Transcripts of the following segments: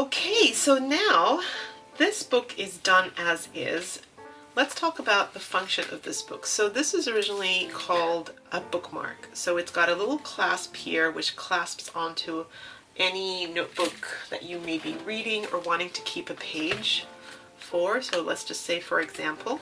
Okay, so now this book is done as is. Let's talk about the function of this book. So this is originally called a bookmark. So it's got a little clasp here which clasps onto any notebook that you may be reading or wanting to keep a page for. So let's just say, for example,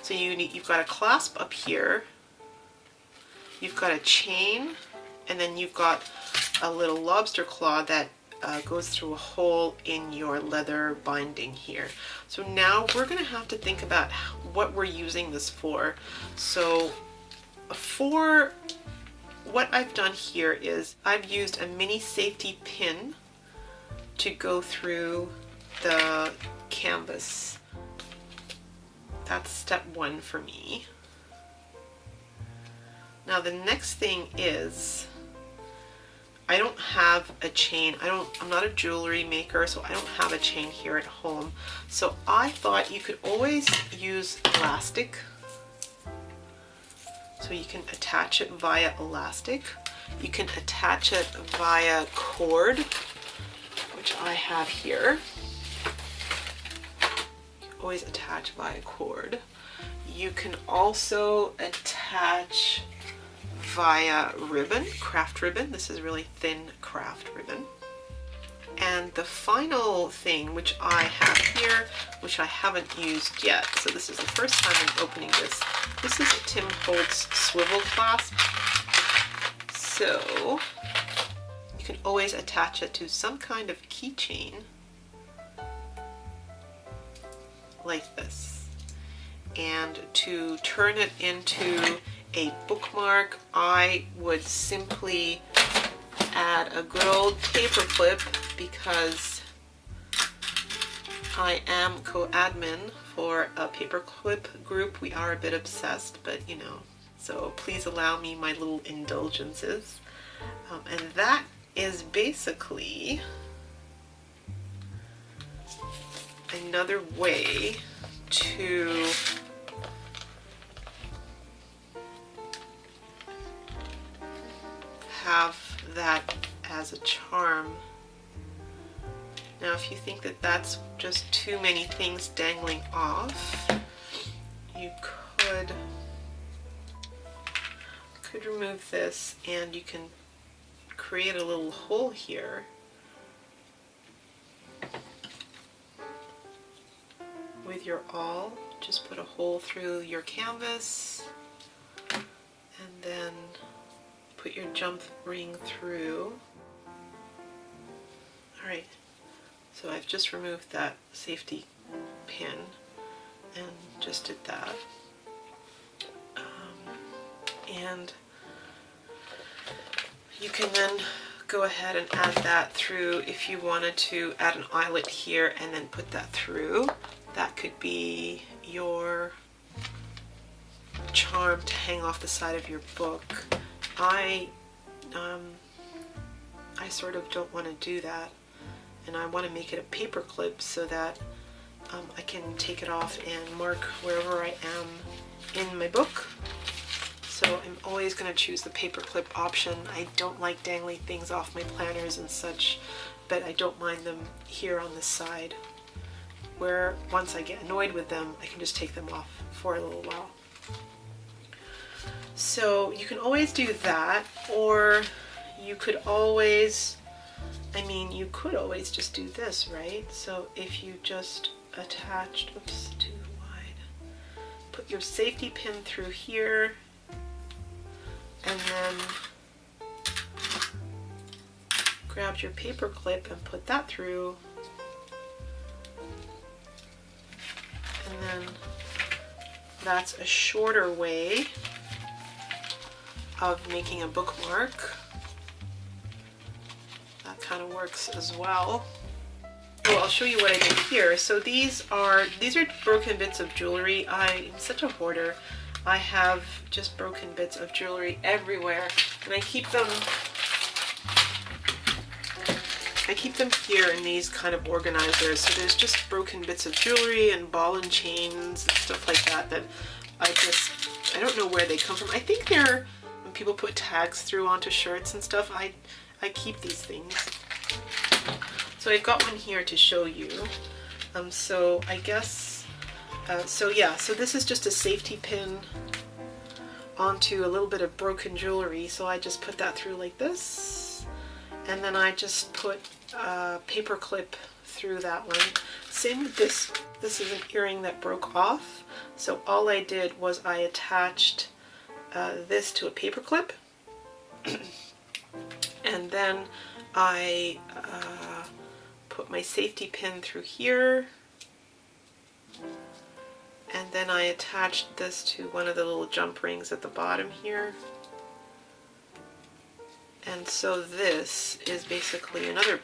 so you've got a clasp up here, you've got a chain, and then you've got a little lobster claw that goes through a hole in your leather binding here. So now we're going to have to think about what we're using this for. So for what I've done here is I've used a mini safety pin to go through the canvas. That's step one for me. Now the next thing is I don't have a chain. I'm not a jewelry maker, so I don't have a chain here at home. So I thought you could always use elastic. So you can attach it via elastic. You can attach it via cord, which I have here. You can always attach via cord. You can also attach via ribbon, craft ribbon. This is really thin craft ribbon. And the final thing which I have here, which I haven't used yet, so this is the first time I'm opening this. This is a Tim Holtz swivel clasp. So you can always attach it to some kind of keychain like this. And to turn it into a bookmark, I would simply add a good old paper clip, because I am co-admin for a paperclip group. We are a bit obsessed, but you know, so please allow me my little indulgences. And that is basically another way to have that as a charm. Now if you think that that's just too many things dangling off, you could remove this and you can create a little hole here with your awl. Just put a hole through your canvas and then put your jump ring through. Alright, so I've just removed that safety pin and just did that. And you can then go ahead and add that through. If you wanted to add an eyelet here and then put that through, that could be your charm to hang off the side of your book. I sort of don't want to do that, and I want to make it a paper clip so that I can take it off and mark wherever I am in my book. So I'm always going to choose the paper clip option. I don't like dangling things off my planners and such, but I don't mind them here on this side, where once I get annoyed with them, I can just take them off for a little while. So you can always do that, or you could always, you could always just do this, right? So if you just attached, oops, too wide, put your safety pin through here, and then grabbed your paper clip and put that through, and then that's a shorter way of making a bookmark. That kind of works as well. Oh, I'll show you what I did here. So these are broken bits of jewelry. I'm such a hoarder. I have just broken bits of jewelry everywhere, and I keep them here in these kind of organizers. So there's just broken bits of jewelry and ball and chains and stuff like that that I don't know where they come from. I think they're, when people put tags through onto shirts and stuff, I keep these things. So I've got one here to show you. So I guess, so yeah, so this is just a safety pin onto a little bit of broken jewelry. So I just put that through like this, and then I just put a paper clip through that one. Same with this. This is an earring that broke off. So all I did was I attached this to a paper clip, and then I put my safety pin through here, and then I attached this to one of the little jump rings at the bottom here. And so this is basically another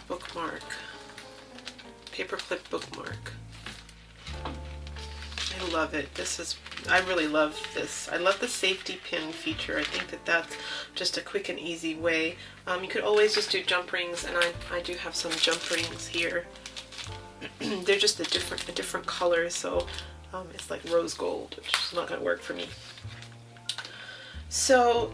bookmark, paperclip bookmark. I love it. I really love this. I love the safety pin feature. I think that that's just a quick and easy way. You could always just do jump rings, and I do have some jump rings here. They're just a different color, so it's like rose gold, which is not going to work for me. So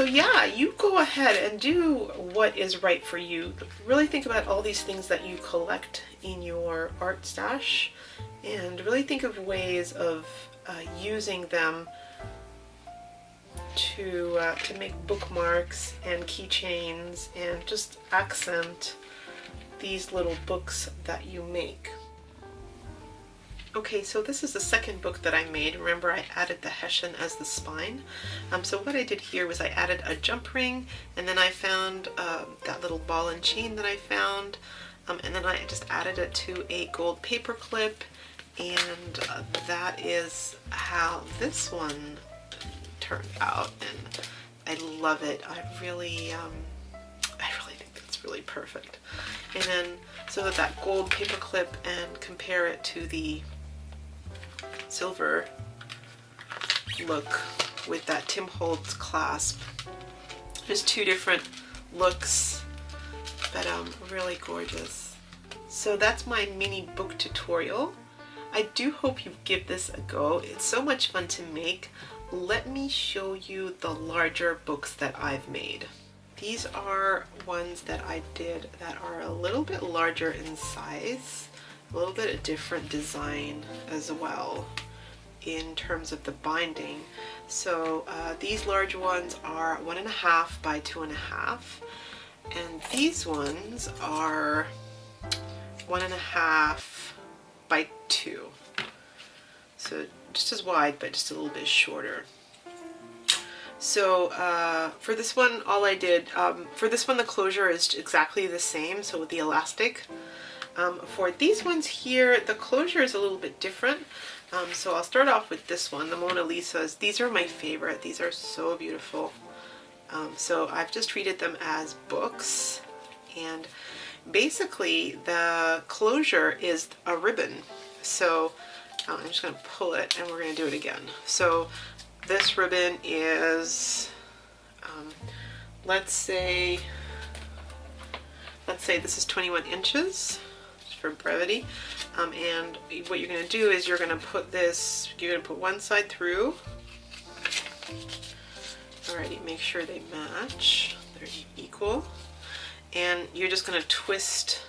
yeah, you go ahead and do what is right for you. Really think about all these things that you collect in your art stash, and really think of ways of using them to make bookmarks and keychains and just accent these little books that you make. Okay, so this is the second book that I made. Remember, I added the Hessian as the spine. So what I did here was I added a jump ring, and then I found that little ball and chain that I found, and then I just added it to a gold paper clip, and that is how this one turned out, and I love it. I really think that's really perfect. And then so that gold paper clip, and compare it to the silver look with that Tim Holtz clasp. There's two different looks, but really gorgeous. So that's my mini book tutorial. I do hope you give this a go. It's so much fun to make. Let me show you the larger books that I've made. These are ones that I did that are a little bit larger in size, a little bit of different design as well in terms of the binding. So these large ones are 1.5 by 2.5, and these ones are 1.5 by 2. So just as wide, but just a little bit shorter. So for this one, all I did, for this one the closure is exactly the same, so with the elastic. For these ones here, the closure is a little bit different. So I'll start off with this one, the Mona Lisas. These are my favorite. These are so beautiful. So I've just treated them as books, and basically the closure is a ribbon. So I'm just going to pull it, and we're going to do it again. So this ribbon is, let's say this is 21 inches, just for brevity. And what you're going to do is you're going to put one side through. Alrighty, make sure they match, they're equal. And you're just going to twist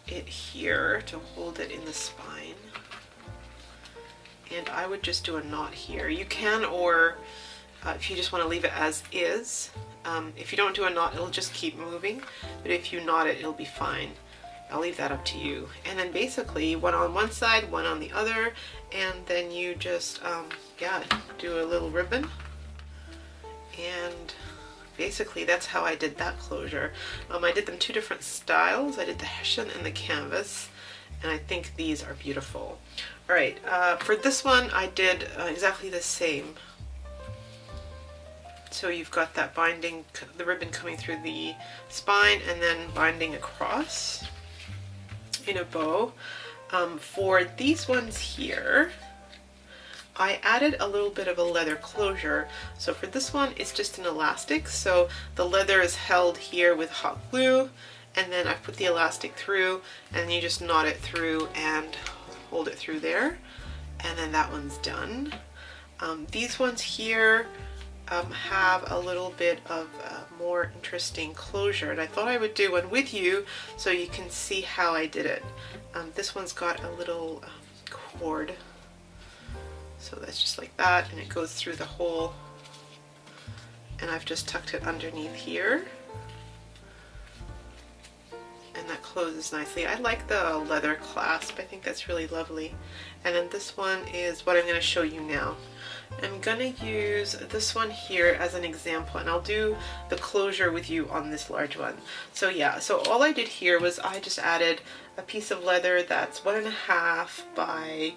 it here to hold it in the spine. And I would just do a knot here. You can, or if you just want to leave it as is, if you don't do a knot, it'll just keep moving, but if you knot it, it'll be fine. I'll leave that up to you. And then basically one on one side, one on the other, and then you just yeah, do a little ribbon, and basically that's how I did that closure. I did them two different styles. I did the Hessian and the canvas, and I think these are beautiful. Alright, for this one I did exactly the same. So you've got that binding, the ribbon coming through the spine and then binding across in a bow. For these ones here, I added a little bit of a leather closure. So for this one, it's just an elastic. So the leather is held here with hot glue, and then I put the elastic through, and you just knot it through and hold it through there, and then that one's done. These ones here, have a little bit of more interesting closure, and I thought I would do one with you so you can see how I did it. This one's got a little cord, so that's just like that, and it goes through the hole, and I've just tucked it underneath here, and that closes nicely. I like the leather clasp, I think that's really lovely. And then this one is what I'm going to show you now. I'm going to use this one here as an example, and I'll do the closure with you on this large one. So yeah, so all I did here was I just added a piece of leather that's 1.5 by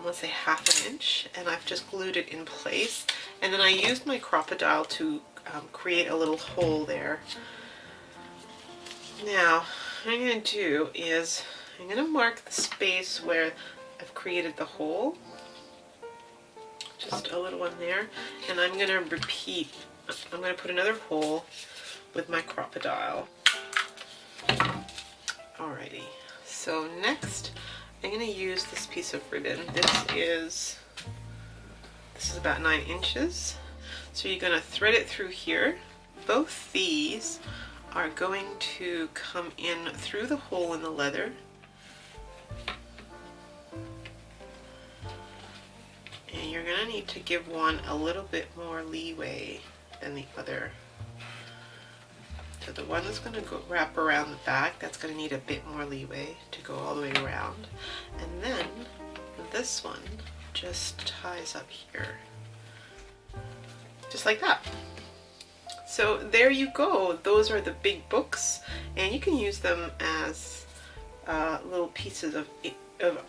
let's say 1/2 inch, and I've just glued it in place, and then I used my crocodile to create a little hole there. Now what I'm going to do is I'm going to mark the space where I've created the hole, just a little one there, and I'm going to repeat, I'm going to put another hole with my crocodile. Alrighty, so next I'm going to use this piece of ribbon. This is about 9 inches. So you're going to thread it through here. Both these are going to come in through the hole in the leather. And you're going to need to give one a little bit more leeway than the other. So the one that's going to go wrap around the back, that's going to need a bit more leeway to go all the way around. And then this one just ties up here. Just like that. So there you go. Those are the big books, and you can use them as little pieces of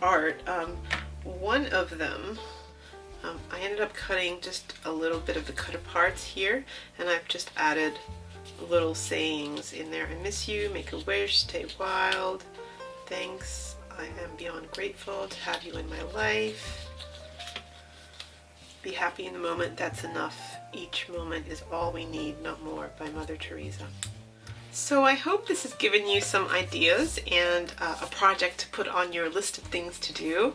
art. One of them, I ended up cutting just a little bit of the cut parts here, and I've just added little sayings in there. I miss you, make a wish, stay wild, thanks, I am beyond grateful to have you in my life, be happy in the moment, that's enough, each moment is all we need, not more, by Mother Teresa. So I hope this has given you some ideas and a project to put on your list of things to do.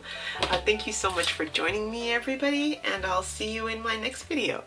Thank you so much for joining me, everybody, and I'll see you in my next video.